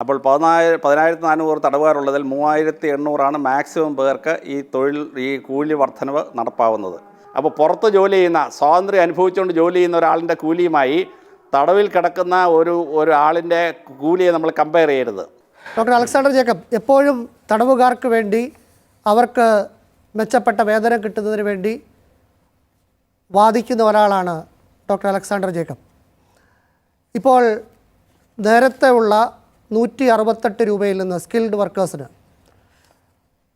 അപ്പോൾ 10,400 തടവുകാരുള്ളതിൽ 3,800 മാക്സിമം പേർക്ക് ഈ കൂലി വർധനവ് നടപ്പാവുന്നത്. അപ്പോൾ പുറത്ത് ജോലി ചെയ്യുന്ന, സ്വാതന്ത്ര്യം അനുഭവിച്ചുകൊണ്ട് ജോലി ചെയ്യുന്ന ഒരാളിൻ്റെ കൂലിയുമായി തടവിൽ കിടക്കുന്ന ഒരാളിൻ്റെ കൂലിയെ നമ്മൾ കമ്പയർ ചെയ്യരുത്. ഡോക്ടർ അലക്സാണ്ടർ ജേക്കബ്, എപ്പോഴും തടവുകാർക്ക് വേണ്ടി അവർക്ക് മെച്ചപ്പെട്ട വേതനം കിട്ടുന്നതിന് വേണ്ടി വാദിക്കുന്ന ഒരാളാണ് ഡോക്ടർ അലക്സാണ്ടർ ജേക്കബ്. ഇപ്പോൾ നേരത്തെ ഉള്ള 168 രൂപയിൽ നിന്ന് സ്കിൽഡ് വർക്കേഴ്സിന്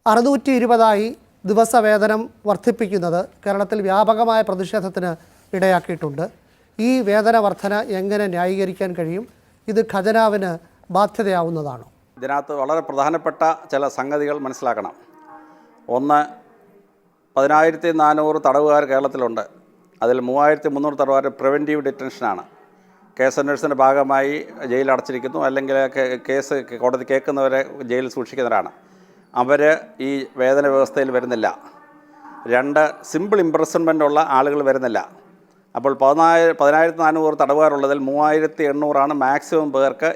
620 ദിവസവേതനം വർദ്ധിപ്പിക്കുന്നത് കേരളത്തിൽ വ്യാപകമായ പ്രതിഷേധത്തിന് ഇടയാക്കിയിട്ടുണ്ട്. ഈ വേതന വർധന എങ്ങനെ ന്യായീകരിക്കാൻ കഴിയും? ഇത് ഖജനാവിന് ബാധ്യതയാവുന്നതാണോ? ഇതിനകത്ത് വളരെ പ്രധാനപ്പെട്ട ചില സംഗതികൾ മനസ്സിലാക്കണം. ഒന്ന്, 10,400 തടവുകാർ കേരളത്തിലുണ്ട്. അതിൽ 3,300 തടവുകാർ പ്രിവെൻറ്റീവ് ഡിറ്റൻഷനാണ്. കേസ് അന്വേഷണത്തിൻ്റെ ഭാഗമായി ജയിലിൽ അടച്ചിരിക്കുന്നു, അല്ലെങ്കിൽ കേസ് കോടതി കേൾക്കുന്നവരെ ജയിലിൽ സൂക്ഷിക്കുന്നവരാണ്. അവർ ഈ വേതന വ്യവസ്ഥയിൽ വരുന്നില്ല. 2, സിമ്പിൾ ഇംപ്രസൺമെൻ്റ് ഉള്ള ആളുകൾ വരുന്നില്ല. അപ്പോൾ 10,400 തടവുകാരുള്ളതിൽ 3,800 മാക്സിമം പേർക്ക്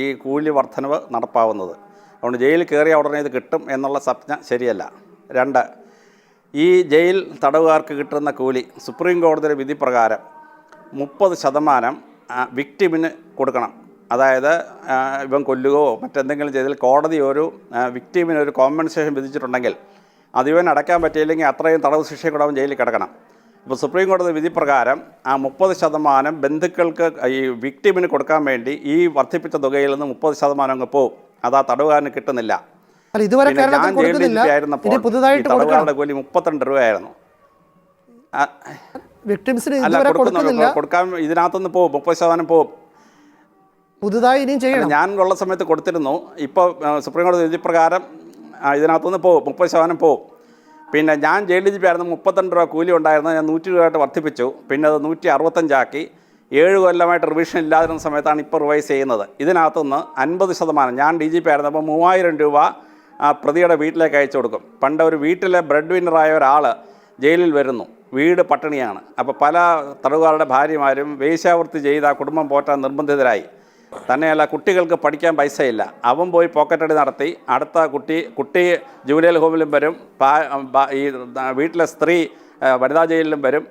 ഈ കൂലി വർധനവ് നടപ്പാവുന്നത്. അതുകൊണ്ട് ജയിലിൽ കയറിയ ഉടനെ ഇത് കിട്ടും എന്നുള്ള സ്വപ്ന ശരിയല്ല. 2, ഈ ജയിൽ തടവുകാർക്ക് കിട്ടുന്ന കൂലി സുപ്രീം കോടതിയുടെ വിധി പ്രകാരം 30% വിക്ടിമിന് കൊടുക്കണം. അതായത് ഇവൻ കൊല്ലുകയോ മറ്റെന്തെങ്കിലും ചെയ്താൽ കോടതി വിക്ടിമിന് ഒരു കോമ്പൻസേഷൻ വിധിച്ചിട്ടുണ്ടെങ്കിൽ അതിവൻ അടയ്ക്കാൻ പറ്റിയില്ലെങ്കിൽ അത്രയും തടവ് ശിക്ഷയും കൂടെ അവൻ ജയിലിൽ കിടക്കണം. അപ്പോൾ സുപ്രീം കോടതി വിധി പ്രകാരം 30% ബന്ധുക്കൾക്ക് ഈ വിക്ടിമിന് കൊടുക്കാൻ വേണ്ടി ഈ വർദ്ധിപ്പിച്ച തുകയിൽ നിന്ന് 30% അങ്ങ് പോവും. അത് ആ തടവുകാരന് കിട്ടുന്നില്ല. ഞാൻ ജയിലിൽ ആയിരുന്നപ്പോൾ തടവുകാരുടെ കൂലി 32 രൂപയായിരുന്നു. കൊടുക്കാൻ ഇതിനകത്തുനിന്ന് പോകും, 30% പോകും. ഞാൻ ഉള്ള സമയത്ത് കൊടുത്തിരുന്നു. ഇപ്പോൾ സുപ്രീം കോടതി വിധി പ്രകാരം ഇതിനകത്തുനിന്ന് പോകും, 30% പോകും. പിന്നെ ഞാൻ ജയിലിൽ ആയിരുന്നു 32 രൂപ കൂലി ഉണ്ടായിരുന്നത് ഞാൻ 100 രൂപയായിട്ട് വർദ്ധിപ്പിച്ചു. പിന്നെ അത് 165 ആക്കി. 7 കൊല്ലമായിട്ട് റിവിഷൻ ഇല്ലാതിരുന്ന സമയത്താണ് ഇപ്പോൾ റിവൈസ് ചെയ്യുന്നത്. ഇതിനകത്തുനിന്ന് 50%, ഞാൻ DGP ആയിരുന്നപ്പോൾ 3,000 രൂപ പ്രതിയുടെ വീട്ടിലേക്ക് അയച്ചു കൊടുക്കും. പണ്ട് ഒരു വീട്ടിലെ ബ്രെഡ് വിന്നറായ ഒരാൾ ജയിലിൽ വരുന്നു, വീട് പട്ടിണിയാണ്. അപ്പോൾ പല തടവുകാരുടെ ഭാര്യമാരും വേശ്യാവൃത്തി ചെയ്ത് ആ കുടുംബം പോറ്റാൻ നിർബന്ധിതരായി. തന്നെയല്ല, കുട്ടികൾക്ക് പഠിക്കാൻ പൈസയില്ല. അവൻ പോയി പോക്കറ്റടി നടത്തി. അടുത്ത കുട്ടി ജൂനിയർ ഹോമിലും വരും, ഈ വീട്ടിലെ സ്ത്രീ വനിതാ ജയിലിലും വരും,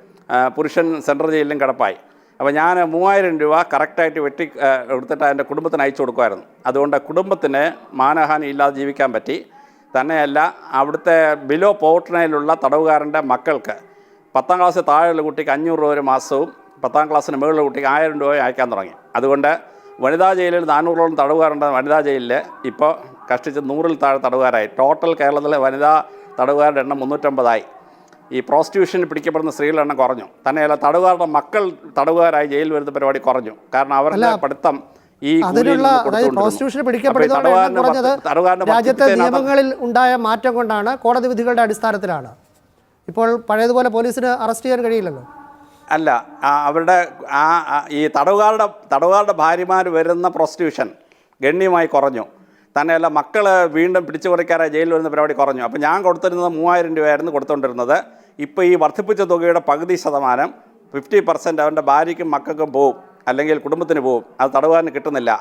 പുരുഷൻ സെൻട്രൽ ജയിലിലും കിടപ്പായി. അപ്പോൾ ഞാൻ 3,000 രൂപ കറക്റ്റായിട്ട് വെട്ടി എടുത്തിട്ട് എൻ്റെ കുടുംബത്തിന് അയച്ചു കൊടുക്കുമായിരുന്നു. അതുകൊണ്ട് കുടുംബത്തിന് മാനഹാനി ഇല്ലാതെ ജീവിക്കാൻ പറ്റി. തന്നെയല്ല, അവിടുത്തെ ബിലോ പോവർട്ടിയിലുള്ള തടവുകാരൻ്റെ മക്കൾക്ക് 10ാം ക്ലാസ് താഴെയുള്ള കുട്ടിക്ക് 500 രൂപ ഒരു മാസവും 10ാം ക്ലാസ്സിന് മുകളിലുള്ള കുട്ടിക്ക് 1000 രൂപ അയക്കാൻ തുടങ്ങി. അതുകൊണ്ട് വനിതാ ജയിലിൽ 400ഓളം തടവുകാരുണ്ട്. വനിതാ ജയിലിൽ ഇപ്പോൾ കഷ്ടിച്ച് 100-ൽ താഴെ തടവുകാരായി. ടോട്ടൽ കേരളത്തിലെ വനിതാ തടവുകാരുടെ എണ്ണം 350ആയി. ഈ പ്രോസ്റ്റിറ്റ്യൂഷന് പിടിക്കപ്പെടുന്ന സ്ത്രീകളുടെ എണ്ണം കുറഞ്ഞു. തന്നെയല്ല, തടവുകാരുടെ മക്കൾ തടവുകാരായി ജയിലിൽ വരുന്ന പരിപാടി കുറഞ്ഞു. കാരണം അവരുടെ പഠിത്തം രാജ്യത്തെ നിയമങ്ങളിൽ ഉണ്ടായ മാറ്റം കൊണ്ടാണ്, കോടതി വിധികളുടെ അടിസ്ഥാനത്തിലാണ്. ഇപ്പോൾ പഴയതുപോലെ പോലീസിന് അറസ്റ്റ് ചെയ്യാൻ കഴിയില്ലല്ലോ. അല്ല, അവരുടെ ഈ തടവുകാരുടെ ഭാര്യമാർ വരുന്ന പ്രോസ്റ്റിറ്റ്യൂഷൻ ഗണ്യമായി കുറഞ്ഞു. തന്നെയല്ല, മക്കൾ വീണ്ടും പിടിച്ചു പറിക്കാരായി ജയിലിൽ വരുന്ന പരിപാടി കുറഞ്ഞു. അപ്പോൾ ഞാൻ കൊടുത്തിരുന്നത് 3,000 രൂപയായിരുന്നു കൊടുത്തുകൊണ്ടിരുന്നത്. ഇപ്പോൾ ഈ വർദ്ധിപ്പിച്ച തുകയുടെ പകുതി ശതമാനം 50% അവൻ്റെ ഭാര്യയ്ക്കും മക്കൾക്കും പോവും, അല്ലെങ്കിൽ കുടുംബത്തിന് പോവും. അത് തടവുകാരന് കിട്ടുന്നില്ല.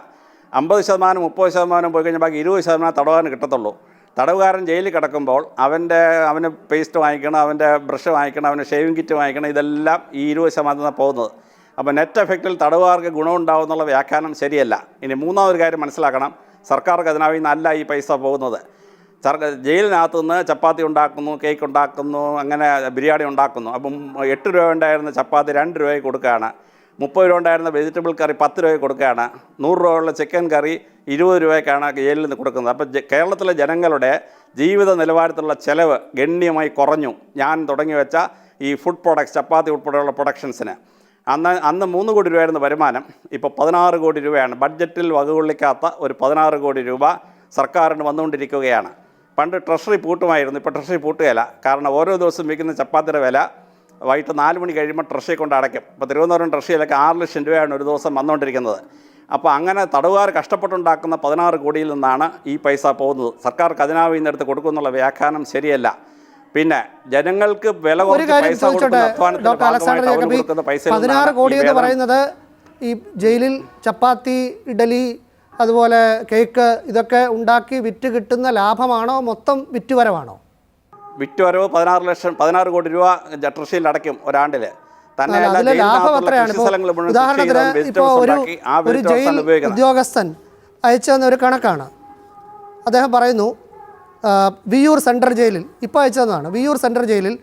50%, 30% പോയി കഴിഞ്ഞാൽ ബാക്കി 20% തടവുകാരന് കിട്ടത്തുള്ളൂ. തടവുകാരൻ ജയിലിൽ കിടക്കുമ്പോൾ അവന് പേസ്റ്റ് വാങ്ങിക്കണം, അവൻ്റെ ബ്രഷ് വാങ്ങിക്കണം, അവന് ഷേവിംഗ് കിറ്റ് വാങ്ങിക്കണം. ഇതെല്ലാം ഈ 20% പോകുന്നത്. അപ്പോൾ നെറ്റ് എഫക്റ്റിൽ തടവുകാർക്ക് ഗുണമുണ്ടാവും എന്നുള്ള വ്യാഖ്യാനം ശരിയല്ല. ഇനി മൂന്നാമതൊരു കാര്യം മനസ്സിലാക്കണം, സർക്കാർ ഖജനാവിൽ നിന്നല്ല ഈ പൈസ പോകുന്നത്. ജയിലിനകത്തു നിന്ന് ചപ്പാത്തി ഉണ്ടാക്കുന്നു, കേക്ക് ഉണ്ടാക്കുന്നു, അങ്ങനെ ബിരിയാണി ഉണ്ടാക്കുന്നു. അപ്പം 8 രൂപ ഉണ്ടായിരുന്ന ചപ്പാത്തി 2 രൂപയ്ക്ക് കൊടുക്കുകയാണ്. 30 രൂപ ഉണ്ടായിരുന്ന വെജിറ്റബിൾ കറി 10 രൂപയ്ക്ക് കൊടുക്കുകയാണ്. 100 രൂപയുള്ള ചിക്കൻ കറി 20 രൂപയ്ക്കാണ് ജയിലിൽ നിന്ന് കൊടുക്കുന്നത്. അപ്പോൾ കേരളത്തിലെ ജനങ്ങളുടെ ജീവിത നിലവാരത്തിലുള്ള ചിലവ് ഗണ്യമായി കുറഞ്ഞു. ഞാൻ തുടങ്ങി വെച്ച ഈ ഫുഡ് പ്രൊഡക്ട്സ്, ചപ്പാത്തി ഉൾപ്പെടെയുള്ള പ്രൊഡക്ഷൻസിന് അന്ന് 3 കോടി രൂപയായിരുന്നു വരുമാനം. ഇപ്പോൾ 16 കോടി രൂപയാണ്. ബഡ്ജറ്റിൽ വകകൊള്ളിക്കാത്ത ഒരു 16 കോടി രൂപ സർക്കാരിന് വന്നുകൊണ്ടിരിക്കുകയാണ്. പണ്ട് ട്രഷറി പൂട്ടുമായിരുന്നു, ഇപ്പോൾ ട്രഷറി പൂട്ടുകയില്ല. കാരണം ഓരോ ദിവസം വിൽക്കുന്ന ചപ്പാത്തിയുടെ വില വൈകിട്ട് 4 മണി കഴിയുമ്പോൾ ട്രഷറി കൊണ്ട് അടയ്ക്കും. ഇപ്പോൾ തിരുവനന്തപുരം ട്രഷറിയിലൊക്കെ 6 ലക്ഷം രൂപയാണ് ഒരു ദിവസം വന്നുകൊണ്ടിരിക്കുന്നത്. അപ്പോൾ അങ്ങനെ തടവുകാർ കഷ്ടപ്പെട്ടുണ്ടാക്കുന്ന 16 കോടിയിൽ നിന്നാണ് ഈ പൈസ പോകുന്നത്. സർക്കാർ ഖജനാവിൽ നിന്ന് എടുത്ത് കൊടുക്കുന്നുള്ള വ്യാഖ്യാനം ശരിയല്ല. പിന്നെ ജനങ്ങൾക്ക് വില കുറച്ച് പൈസ കൊടുക്കുന്ന 16 കോടി എന്ന് പറയുന്നത് ഈ ജയിലിൽ ചപ്പാത്തി, ഇഡലി, അതുപോലെ കേക്ക് ഇതൊക്കെ ഉണ്ടാക്കി വിറ്റ് കിട്ടുന്ന ലാഭമാണോ മൊത്തം വിറ്റുവരവാണോ? വിറ്റുവരവ് 16 കോടി രൂപ ട്രഷറിയിൽ അടയ്ക്കും ഒരാണ്ടിൽ. അതിലെ ലാഭം എത്രയാണ്? ഉദാഹരണത്തിന് ഇപ്പോൾ ഒരു ജയിൽ ഉദ്യോഗസ്ഥൻ അയച്ചു തന്ന ഒരു കണക്കാണ്. അദ്ദേഹം പറയുന്നു വിയ്യൂർ സെൻട്രൽ ജയിലിൽ ഇപ്പോൾ അയച്ചതെന്നാണ്. വിയ്യൂർ സെൻട്രൽ ജയിലിൽ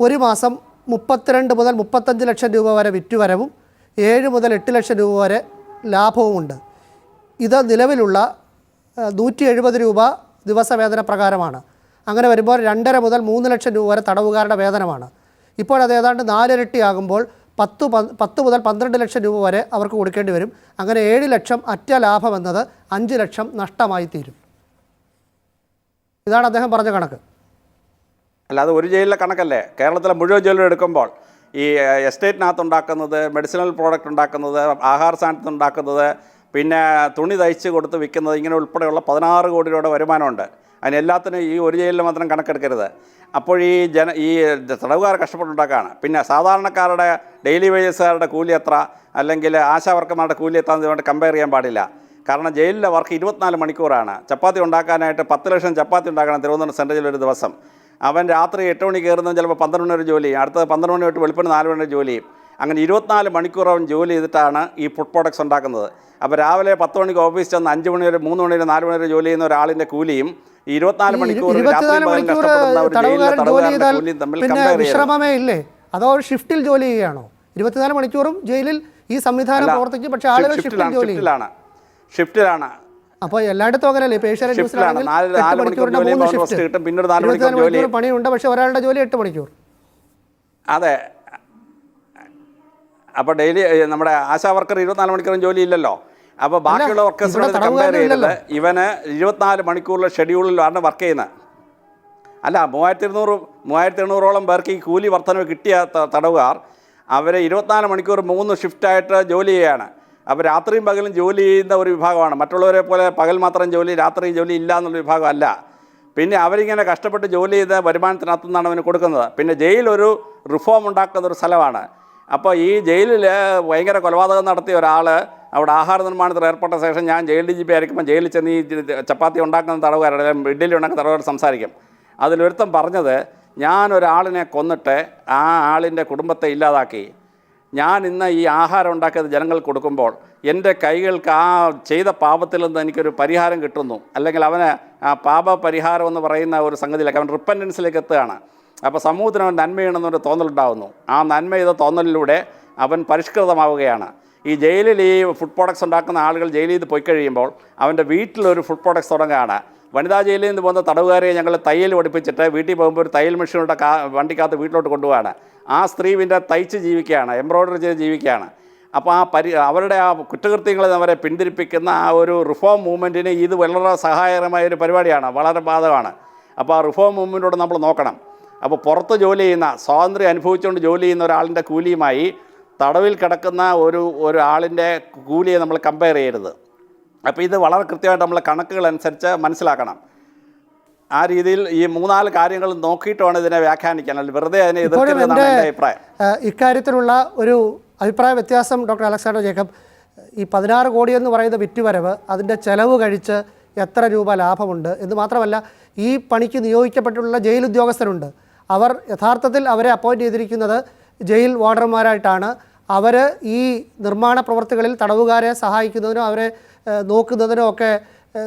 ഒരു മാസം 32 മുതൽ 35 ലക്ഷം രൂപ വരെ വിറ്റുവരവും 7 മുതൽ 8 ലക്ഷം രൂപ വരെ ലാഭവുമുണ്ട്. ഇത് നിലവിലുള്ള 170 രൂപ ദിവസവേതന പ്രകാരമാണ്. അങ്ങനെ വരുമ്പോൾ 2.5 മുതൽ 3 ലക്ഷം രൂപ വരെ തടവുകാരുടെ വേതനമാണ്. ഇപ്പോഴത് ഏതാണ്ട് 4 ഇരട്ടിയാകുമ്പോൾ 10 മുതൽ 12 ലക്ഷം രൂപ വരെ അവർക്ക് കൊടുക്കേണ്ടി വരും. അങ്ങനെ 7 ലക്ഷം അറ്റ ലാഭം എന്നത് 5 ലക്ഷം നഷ്ടമായി തീരും. ഇതാണ് അദ്ദേഹം പറഞ്ഞ കണക്ക്. അല്ലാതെ ഒരു ജയിലിലെ കണക്കല്ലേ, കേരളത്തിലെ മുഴുവൻ ജയിലും എടുക്കുമ്പോൾ ഈ എസ്റ്റേറ്റിനകത്ത് ഉണ്ടാക്കുന്നത്, മെഡിസിനൽ പ്രോഡക്റ്റ് ഉണ്ടാക്കുന്നത്, ആഹാര സാധനത്തിൽ ഉണ്ടാക്കുന്നത്, പിന്നെ തുണി തയ്ച്ച് കൊടുത്ത് വിൽക്കുന്നത്, ഇങ്ങനെ ഉൾപ്പെടെയുള്ള 16 കോടി രൂപയുടെ വരുമാനമുണ്ട്. അതിനെല്ലാത്തിനും ഈ ഒരു ജയിലിൽ മാത്രം കണക്കെടുക്കരുത്. അപ്പോൾ ഈ തടവുകാർ കഷ്ടപ്പെട്ടുണ്ടാക്കുകയാണ്. പിന്നെ സാധാരണക്കാരുടെ ഡെയിലി വേജസുകാരുടെ കൂലി എത്ര, അല്ലെങ്കിൽ ആശാവർക്കന്മാരുടെ കൂലി എത്ര എന്ന് കമ്പയർ ചെയ്യാൻ പാടില്ല. കാരണം ജയിലിലെ വർക്ക് 24 മണിക്കൂറാണ്. ചപ്പാത്തി ഉണ്ടാക്കാനായിട്ട് 10 ലക്ഷം ചപ്പാത്തി ഉണ്ടാക്കണം തിരുവനന്തപുരം സെൻട്രൽ ജയിലിൽ ഒരു ദിവസം. അവൻ രാത്രി 8 മണി കയറുന്നത് ചിലപ്പോൾ 12 മണി വരെ ജോലി ചെയ്യും, അടുത്തത് 12 മണി തൊട്ട് വെളുപ്പിന് 4 മണി വരെ ജോലി ചെയ്യും. അങ്ങനെ 24 മണിക്കൂർ അവൻ ജോലി ചെയ്തിട്ടാണ് ഈ ഫുഡ് പ്രോഡക്ട്സ് ഉണ്ടാക്കുന്നത്. അപ്പോൾ രാവിലെ 10 മണിക്ക് ഓഫീസിൽ ചെന്ന് 5 മണി വരെ 3 മണി വരെ 4 മണി വരെ ജോലി ചെയ്യുന്ന ഒരാളിൻ്റെ കൂലിയും 24 മണിക്കൂർ പിന്നെ വിശ്രമമേ ഇല്ലേ? അതോ ഷിഫ്റ്റിൽ ജോലി ചെയ്യുകയാണോ? 24 മണിക്കൂറും ജയിലിൽ ഈ സംവിധാനം പ്രവർത്തിക്കും, പക്ഷേ ആളുകൾ ഷിഫ്റ്റിലാണ്. അപ്പോൾ എല്ലായിടത്തും അങ്ങനെയല്ലേ? ഏഷ്യാനെറ്റ് ന്യൂസിലാണെങ്കിൽ 8 മണിക്കൂറിന്റെ 3 ഷിഫ്റ്റ് കിട്ടും, പിന്നെ 24 മണിക്കൂർ പണിയുണ്ട്, പക്ഷേ ഒരാളുടെ ജോലി 8 മണിക്കൂർ. അതെ. അപ്പോൾ ഡെയിലി നമ്മുടെ ആശാ വർക്കർ 24 മണിക്കൂറും ജോലി ഇല്ലല്ലോ. അപ്പോൾ ബാക്കിയുള്ള വർക്കേഴ്സിനോട് കമ്പയർ ചെയ്തത് ഇവന് 24 മണിക്കൂറിലെ ഷെഡ്യൂളിലാണ് വർക്ക് ചെയ്യുന്നത്. അല്ല, 3200-3800ഓളം പേർക്ക് ഈ കൂലി വർധനവ് കിട്ടിയ തടവുകാർ അവരെ 24 മണിക്കൂർ 3 ഷിഫ്റ്റായിട്ട് ജോലി ചെയ്യുകയാണ്. അപ്പോൾ രാത്രിയും പകലും ജോലി ചെയ്യുന്ന ഒരു വിഭാഗമാണ്. മറ്റുള്ളവരെ പോലെ പകൽ മാത്രം ജോലി, രാത്രി ജോലി ഇല്ല എന്നുള്ള വിഭാഗമല്ല. പിന്നെ അവരിങ്ങനെ കഷ്ടപ്പെട്ട് ജോലി ചെയ്ത വരുമാനത്തിനകത്തു നിന്നാണ് അവന് കൊടുക്കുന്നത്. പിന്നെ ജയിലൊരു റിഫോം ഉണ്ടാക്കുന്ന ഒരു സ്ഥലമാണ്. അപ്പോൾ ഈ ജയിലിൽ ഭയങ്കര കൊലപാതകം നടത്തിയ ഒരാൾ അവിടെ ആഹാര നിർമ്മാണത്തിൽ ഏർപ്പെട്ട ശേഷം ഞാൻ ജയിൽ DGP ആയിരിക്കുമ്പോൾ ജയിലിൽ ചെന്ന് ഈ ചപ്പാത്തി ഉണ്ടാക്കുന്ന തടവുകാരുടെ, ഇഡ്ഡലി ഉണ്ടാക്കുന്ന തടവുകാർ സംസാരിക്കും. അതിലൊരുത്തം പറഞ്ഞത്, ഞാനൊരാളിനെ കൊന്നിട്ട് ആ ആളിൻ്റെ കുടുംബത്തെ ഇല്ലാതാക്കി, ഞാൻ ഇന്ന് ഈ ആഹാരം ഉണ്ടാക്കിയത് ജനങ്ങൾക്ക് കൊടുക്കുമ്പോൾ എൻ്റെ കൈകൾക്ക് ആ ചെയ്ത പാപത്തിൽ നിന്ന് എനിക്കൊരു പരിഹാരം കിട്ടുന്നു, അല്ലെങ്കിൽ അവന് ആ പാപ പരിഹാരം എന്ന് പറയുന്ന ഒരു സംഗതിയിലേക്ക് അവൻ റിപ്പൻറ്റൻസിലേക്ക് എത്തുകയാണ്. അപ്പോൾ സമൂഹത്തിന് അവൻ നന്മ ചെയ്യണമെന്നൊരു തോന്നലുണ്ടാകുന്നു. ആ നന്മ ചെയ്ത തോന്നലിലൂടെ അവൻ പരിഷ്കൃതമാവുകയാണ്. ഈ ജയിലിൽ ഈ ഫുഡ് പ്രോഡക്ട്സ് ഉണ്ടാക്കുന്ന ആളുകൾ ജയിലിൽ നിന്ന് പോയി കഴിയുമ്പോൾ അവൻ്റെ വീട്ടിലൊരു ഫുഡ് പ്രോഡക്ട്സ് തുടങ്ങുകയാണ്. വനിതാ ജയിലിൽ നിന്ന് പോകുന്ന തടവുകാരെ ഞങ്ങൾ തയ്യൽ പഠിപ്പിച്ചിട്ട് വീട്ടിൽ പോകുമ്പോൾ ഒരു തയ്യൽ മെഷീനുടെ വണ്ടിക്കകത്ത് വീട്ടിലോട്ട് കൊണ്ടുപോവാണ്. ആ സ്ത്രീ പിന്നെ തയ്ച്ച് ജീവിക്കുകയാണ്, എംബ്രോയ്ഡറി ചെയ്ത് ജീവിക്കുകയാണ്. അപ്പോൾ അവരുടെ ആ കുറ്റകൃത്യങ്ങളിൽ അവരെ പിന്തിരിപ്പിക്കുന്ന ആ ഒരു റിഫോം മൂവ്മെൻറ്റിന് ഇത് വളരെ സഹായകരമായ ഒരു പരിപാടിയാണ്, വളരെ ബാധകമാണ്. അപ്പോൾ ആ റിഫോം മൂവ്മെൻറ്റോട് നമ്മൾ നോക്കണം. അപ്പോൾ പുറത്ത് ജോലി ചെയ്യുന്ന, സ്വാതന്ത്ര്യം അനുഭവിച്ചുകൊണ്ട് ജോലി ചെയ്യുന്ന ഒരാളിൻ്റെ കൂലിയുമായി തടവിൽ കിടക്കുന്ന ഒരു ആളിൻ്റെ കൂലിയെ നമ്മൾ കമ്പയർ ചെയ്യരുത്. അപ്പോൾ ഇത് വളരെ കൃത്യമായിട്ട് നമ്മൾ കണക്കുകൾ അനുസരിച്ച് മനസ്സിലാക്കണം. ആ രീതിയിൽ ഈ 3-4 കാര്യങ്ങൾ നോക്കിയിട്ട് വേണം ഇതിനെ വ്യാഖ്യാനിക്കാൻ, അല്ലെങ്കിൽ വെറുതെ അതിനെ എതിർക്കുന്നതാണ് എൻ്റെ അഭിപ്രായം. ഇക്കാര്യത്തിലുള്ള ഒരു അഭിപ്രായ വ്യത്യാസം ഡോക്ടർ അലക്സാണ്ടർ ജേക്കബ്, ഈ 16 കോടി എന്ന് പറയുന്ന വിറ്റുവരവ്, അതിൻ്റെ ചെലവ് കഴിച്ച് എത്ര രൂപ ലാഭമുണ്ട് എന്ന് മാത്രമല്ല, ഈ പണിക്ക് നിയോഗിക്കപ്പെട്ടിട്ടുള്ള ജയിൽ ഉദ്യോഗസ്ഥരുണ്ട്. അവർ യഥാർത്ഥത്തിൽ അവരെ അപ്പോയിൻറ്റ് ചെയ്തിരിക്കുന്നത് ജയിൽ വാർഡർമാരായിട്ടാണ്. അവർ ഈ നിർമ്മാണ പ്രവർത്തികളിൽ തടവുകാരെ സഹായിക്കുന്നതിനും അവരെ നോക്കുന്നതിനും ഒക്കെ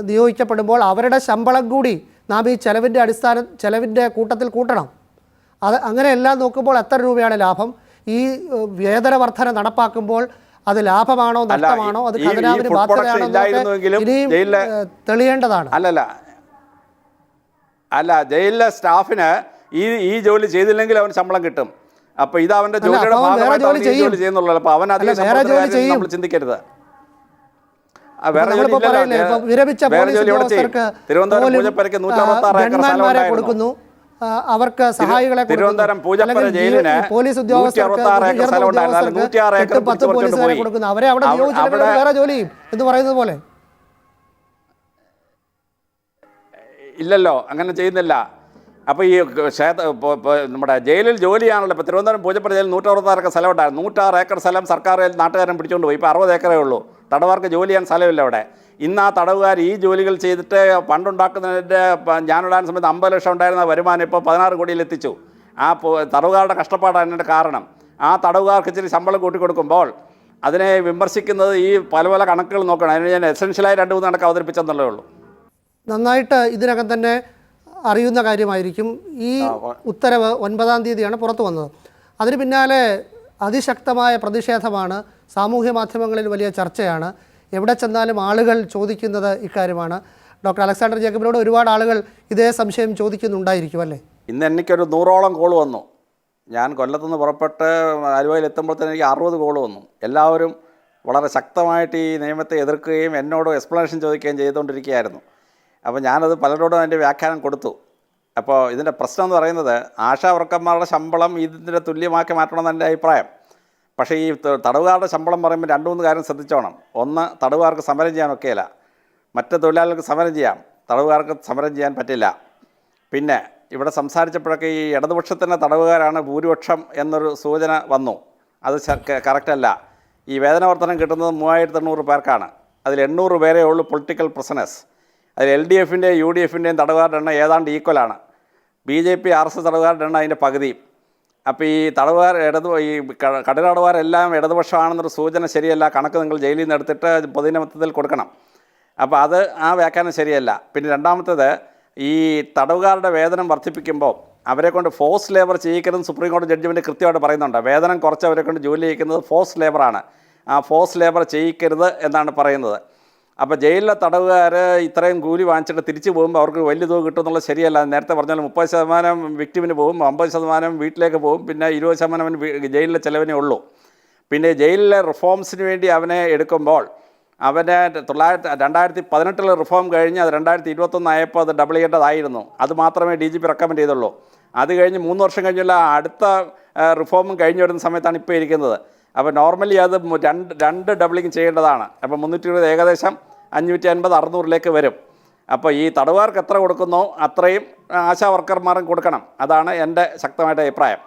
നിയോഗിക്കപ്പെടുമ്പോൾ അവരുടെ ശമ്പളം കൂടി നാം ഈ ചെലവിൻ്റെ കൂട്ടത്തിൽ കൂട്ടണം. അത് അങ്ങനെയെല്ലാം നോക്കുമ്പോൾ എത്ര രൂപയാണ് ലാഭം? ഈ വേതന വർധന നടപ്പാക്കുമ്പോൾ അത് ലാഭമാണോ നഷ്ടമാണോ, അത് ഖജനാവിന് ബാധ്യതയാണോ ഇനിയും തെളിയേണ്ടതാണ്. അല്ല, ജയിലിലെ സ്റ്റാഫിന് ഈ ജോലി ചെയ്തില്ലെങ്കിൽ അവന് ശമ്പളം കിട്ടും. അപ്പോൾ ഇത് അവൻ്റെ ജോലിയുടെ ഭാഗമായിട്ട് ജോലി ചെയ്യുന്നുള്ളൂ. അപ്പോൾ അവൻ അതിൽ നമ്മൾ ചിന്തിക്കരുത്. കൊടുക്കുന്നു, അവർക്ക് സഹായികളെ പോലീസ് ഉദ്യോഗസ്ഥർക്ക് 10 പോലീസുകാരെ കൊടുക്കുന്നു, അവരെ അവിടെ നിയോഗിച്ചിട്ട് വേറെ ജോലി ചെയ്യും എന്ന് പറയുന്നത് പോലെ. ഇല്ലല്ലോ, അങ്ങനെ ചെയ്യുന്നില്ല. അപ്പോൾ ഈ നമ്മുടെ ജയിലിൽ ജോലി ചെയ്യാനുള്ള, ഇപ്പോൾ തിരുവനന്തപുരം പൂജപ്പുര ജയിലിൽ 166 ഏക്കർ സ്ഥലം ഉണ്ടായിരുന്നു. 106 ഏക്കർ സ്ഥലം സർക്കാർ നാട്ടുകാരൻ പിടിച്ചുകൊണ്ട് പോയി. ഇപ്പോൾ 60 ഏക്കറേ ഉള്ളൂ. തടവാർക്ക് ജോലി ചെയ്യാൻ സ്ഥലമില്ല അവിടെ. ഇന്ന് ആ തടവുകാർ ഈ ജോലികൾ ചെയ്തിട്ട് പണ്ടുണ്ടാക്കുന്നതിൻ്റെ ഞാനിടാൻ സമയത്ത് 50 ലക്ഷം ഉണ്ടായിരുന്ന വരുമാനം ഇപ്പോൾ 16 കോടിയിലെത്തിച്ചു. ആ തടവുകാരുടെ കഷ്ടപ്പാടാണ് അതിൻ്റെ കാരണം. ആ തടവുകാർക്ക് ഇച്ചിരി ശമ്പളം കൂട്ടിക്കൊടുക്കുമ്പോൾ അതിനെ വിമർശിക്കുന്നത് ഈ പല പല കണക്കുകൾ നോക്കണം. അതിന് ഞാൻ എസെൻഷ്യലായി 2-3 കണക്ക് അവതരിപ്പിച്ചെന്നുള്ളേ ഉള്ളൂ. നന്നായിട്ട് ഇതിനകം തന്നെ അറിയുന്ന കാര്യമായിരിക്കും. ഈ ഉത്തരവ് 9-ാം തീയതിയാണ് പുറത്തു വന്നത്. അതിന് പിന്നാലെ അതിശക്തമായ പ്രതിഷേധമാണ്, സാമൂഹ്യ മാധ്യമങ്ങളിൽ വലിയ ചർച്ചയാണ്, എവിടെ ചെന്നാലും ആളുകൾ ചോദിക്കുന്നത് ഇക്കാര്യമാണ്. ഡോക്ടർ അലക്സാണ്ടർ ജേക്കബിനോട് ഒരുപാട് ആളുകൾ ഇതേ സംശയം ചോദിക്കുന്നുണ്ടായിരിക്കും അല്ലേ? ഇന്ന് എനിക്കൊരു 100ഓളം കോൾ വന്നു. ഞാൻ കൊല്ലത്തുനിന്ന് പുറപ്പെട്ട് ആലുവയിൽ എത്തുമ്പോഴത്തേന് എനിക്ക് 60 കോൾ വന്നു. എല്ലാവരും വളരെ ശക്തമായിട്ട് ഈ നിയമത്തെ എതിർക്കുകയും എന്നോട് എക്സ്പ്ലനേഷൻ ചോദിക്കുകയും ചെയ്തുകൊണ്ടിരിക്കുകയായിരുന്നു. അപ്പോൾ ഞാനത് പലരോടും അതിൻ്റെ വ്യാഖ്യാനം കൊടുത്തു. അപ്പോൾ ഇതിൻ്റെ പ്രശ്നം എന്ന് പറയുന്നത് ആശാ വർക്കർമാരുടെ ശമ്പളം ഇതിൻ്റെ തുല്യമാക്കി മാറ്റണമെന്ന് എൻ്റെ അഭിപ്രായം. പക്ഷേ ഈ തടവുകാരുടെ ശമ്പളം പറയുമ്പോൾ 2-3 കാര്യം ശ്രദ്ധിച്ചോണം. ഒന്ന്, തടവുകാർക്ക് സമരം ചെയ്യാൻ ഒക്കെയില്ല. മറ്റ് തൊഴിലാളികൾക്ക് സമരം ചെയ്യാം, തടവുകാർക്ക് സമരം ചെയ്യാൻ പറ്റില്ല. പിന്നെ ഇവിടെ സംസാരിച്ചപ്പോഴൊക്കെ ഈ ഇടതുപക്ഷത്തിൻ്റെ തടവുകാരാണ് ഭൂരിപക്ഷം എന്നൊരു സൂചന വന്നു. അത് കറക്റ്റല്ല. ഈ വേതനവർദ്ധനം കിട്ടുന്നത് 3800 പേർക്കാണ്. അതിൽ 800 പേരേ ഉള്ളൂ പൊളിറ്റിക്കൽ പ്രിസണേഴ്സ്. അതിൽ LDFൻ്റെയും UDFൻ്റെയും തടവുകാരുടെ എണ്ണം ഏതാണ്ട് ഈക്വലാണ്. BJP RS തടവുകാരുടെ എണ്ണം അതിൻ്റെ പകുതിയും. അപ്പോൾ ഈ തടവുകാർ ഈ കഠിനടവുകാരെല്ലാം ഇടതുപക്ഷമാണെന്നൊരു സൂചന ശരിയല്ല. കണക്ക് നിങ്ങൾ ജയിലിൽ നിന്ന് എടുത്തിട്ട് പൊതുജനമധ്യത്തിൽ കൊടുക്കണം. അപ്പോൾ അത് ആ വ്യാഖ്യാനം ശരിയല്ല. പിന്നെ രണ്ടാമത്തേത്, ഈ തടവുകാരുടെ വേതനം വർദ്ധിപ്പിക്കുമ്പോൾ അവരെ കൊണ്ട് ഫോഴ്സ് ലേബർ ചെയ്യിക്കരുതെന്ന് സുപ്രീം കോടതി ജഡ്ജ്മെൻറ്റ് കൃത്യമായിട്ട് പറയുന്നുണ്ട്. വേതനം കുറച്ച് അവരെ കൊണ്ട് ജോലി ചെയ്യിക്കുന്നത് ഫോഴ്സ് ലേബറാണ്. ആ ഫോഴ്സ് ലേബർ ചെയ്യിക്കരുത് എന്നാണ് പറയുന്നത്. അപ്പോൾ ജയിലിലെ തടവുകാർ ഇത്രയും കൂലി വാങ്ങിച്ചിട്ട് തിരിച്ചു പോകുമ്പോൾ അവർക്ക് വലിയ തുക കിട്ടുമെന്നുള്ളത് ശരിയല്ല. നേരത്തെ പറഞ്ഞാൽ 30% വിക്ടിമിന് പോകും, 50% വീട്ടിലേക്ക് പോകും, പിന്നെ 20% ജയിലിലെ ചിലവിനേ ഉള്ളൂ. പിന്നെ ജയിലിലെ റിഫോംസിന് വേണ്ടി അവനെ എടുക്കുമ്പോൾ അവനെ 2018 റിഫോം കഴിഞ്ഞ് അത് 2021 ആയപ്പോൾ അത് ഡബിൾ ചെയ്യേണ്ടതായിരുന്നു. അത് മാത്രമേ DGP റെക്കമെൻഡ് ചെയ്തുള്ളൂ. അത് കഴിഞ്ഞ് 3 വർഷം കഴിഞ്ഞുള്ള അടുത്ത റിഫോമും കഴിഞ്ഞു വരുന്ന സമയത്താണ് ഇപ്പോൾ ഇരിക്കുന്നത്. അപ്പോൾ നോർമലി അത് രണ്ട് ഡബിളിങ് ചെയ്യേണ്ടതാണ്. അപ്പോൾ 320 ഏകദേശം 550-600 വരും. അപ്പോൾ ഈ തടവുകാർക്ക് എത്ര കൊടുക്കുന്നോ അത്രയും ആശാ വർക്കർമാരും കൊടുക്കണം. അതാണ് എൻ്റെ ശക്തമായിട്ട് അഭിപ്രായം.